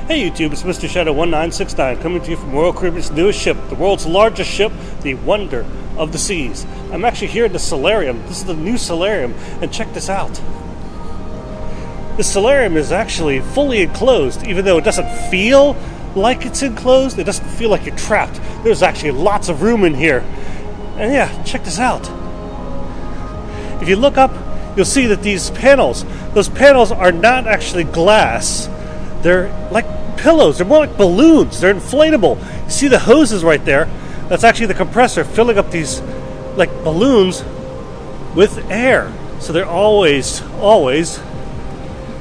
Hey YouTube, it's Mr. Shadow 1969 coming to you from Royal Caribbean's newest ship, the world's largest ship, the Wonder of the Seas. I'm actually here in the Solarium. This is the new Solarium, and check this out. The Solarium is actually fully enclosed, even though it doesn't feel like it's enclosed. It doesn't feel like you're trapped. There's actually lots of room in here. And yeah, check this out. If you look up, you'll see that these panels, those panels are not actually glass. They're like pillows. They're more like balloons. They're inflatable. You see the hoses right there? That's actually the compressor filling up these like balloons with air. So they're always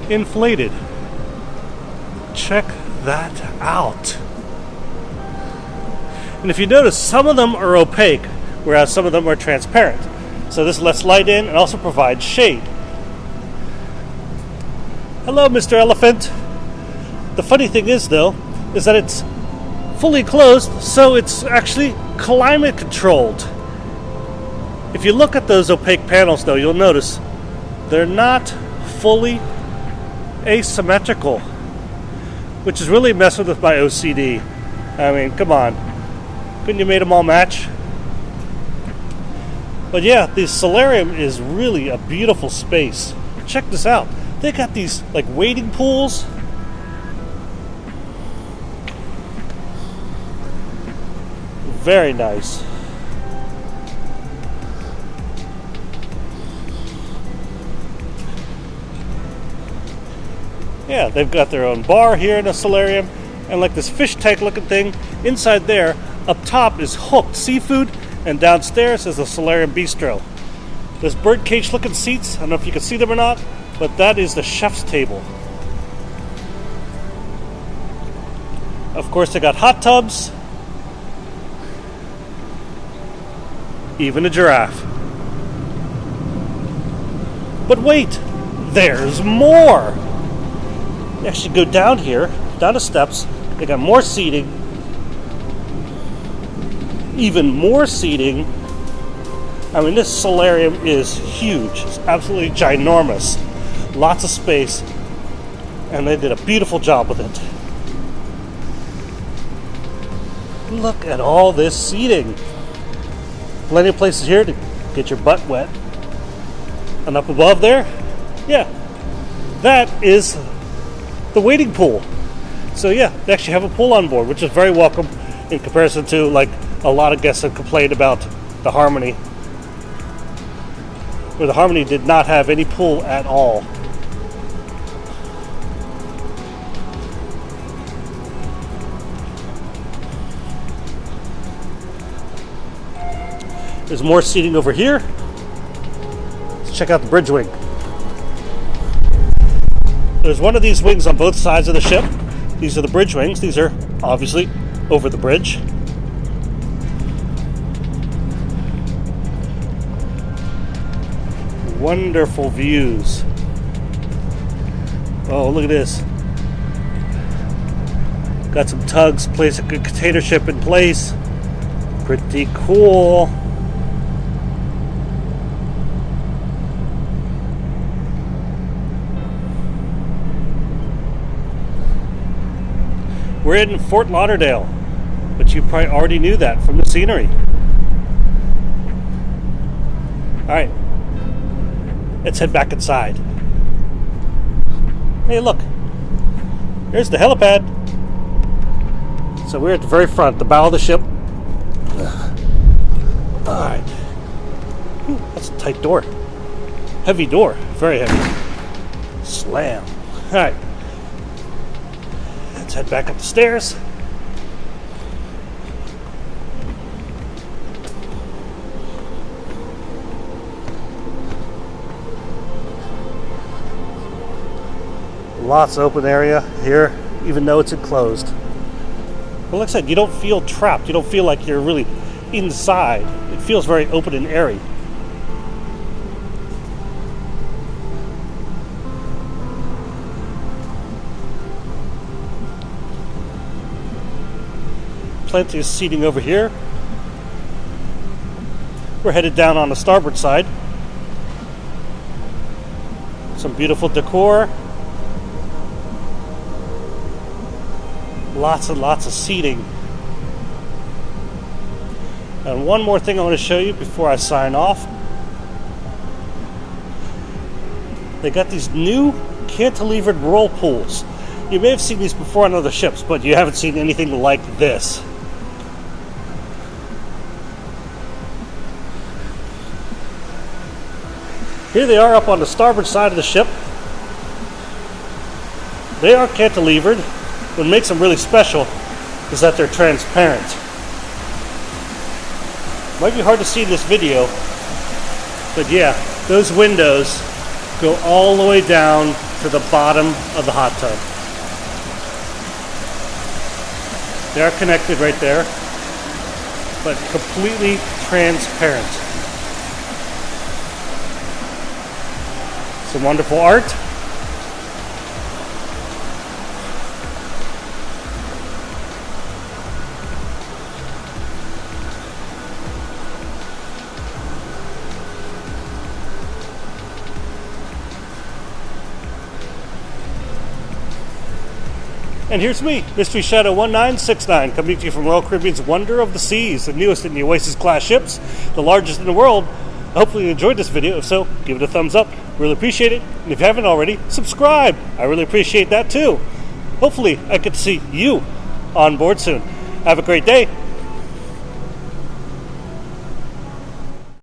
inflated. Check that out. And if you notice, some of them are opaque, whereas some of them are transparent. So this lets light in and also provides shade. Hello, Mr. Elephant. The funny thing is, though, is that it's fully closed, so it's actually climate controlled. If you look at those opaque panels, though, you'll notice they're not fully asymmetrical, which is really messing with my OCD. I mean, come on. Couldn't you made them all match? But yeah, the Solarium is really a beautiful space. Check this out. They got these like wading pools. Very nice. Yeah, they've got their own bar here in the Solarium, and like this fish tank looking thing inside there. Up top is hooked seafood, and downstairs is the Solarium Bistro. There's birdcage looking seats. I don't know if you can see them or not, but that is the chef's table. Of course, they got hot tubs. Even a giraffe. But wait, there's more. You actually go down here, down the steps. They got more seating. Even more seating. I mean, this Solarium is huge. It's absolutely ginormous. Lots of space. And they did a beautiful job with it. Look at all this seating. Plenty of places here to get your butt wet. And up above there, yeah, that is the wading pool. So yeah, they actually have a pool on board, which is very welcome in comparison to like a lot of guests have complained about the Harmony, where the Harmony did not have any pool at all. There's more seating over here. Let's check out the bridge wing. There's one of these wings on both sides of the ship. These are the bridge wings. These are obviously over the bridge. Wonderful views. Oh, look at this. Got some tugs, place a good container ship in place. Pretty cool. We're in Fort Lauderdale, but you probably already knew that from the scenery. Alright, let's head back inside. Hey, look, there's the helipad. So we're at the very front, the bow of the ship. Alright. Ooh, that's a tight door. Heavy door, very heavy. Slam. Alright. Let's head back up the stairs. Lots of open area here, even though it's enclosed. But like I said, you don't feel trapped. You don't feel like you're really inside. It feels very open and airy. Plenty of seating over here. We're headed down on the starboard side. Some beautiful decor. Lots and lots of seating. And one more thing I want to show you before I sign off. They got these new cantilevered whirlpools. You may have seen these before on other ships, but you haven't seen anything like this. Here they are up on the starboard side of the ship. They are cantilevered. What makes them really special is that they're transparent. Might be hard to see in this video, but yeah, those windows go all the way down to the bottom of the hot tub. They are connected right there, but completely transparent. Some wonderful art. And here's me, Mystery Shadow 1969, coming to you from Royal Caribbean's Wonder of the Seas, the newest in the Oasis-class ships, the largest in the world. Hopefully you enjoyed this video. If so, give it a thumbs up. Really appreciate it. And if you haven't already, subscribe. I really appreciate that too. Hopefully I get to see you on board soon. Have a great day.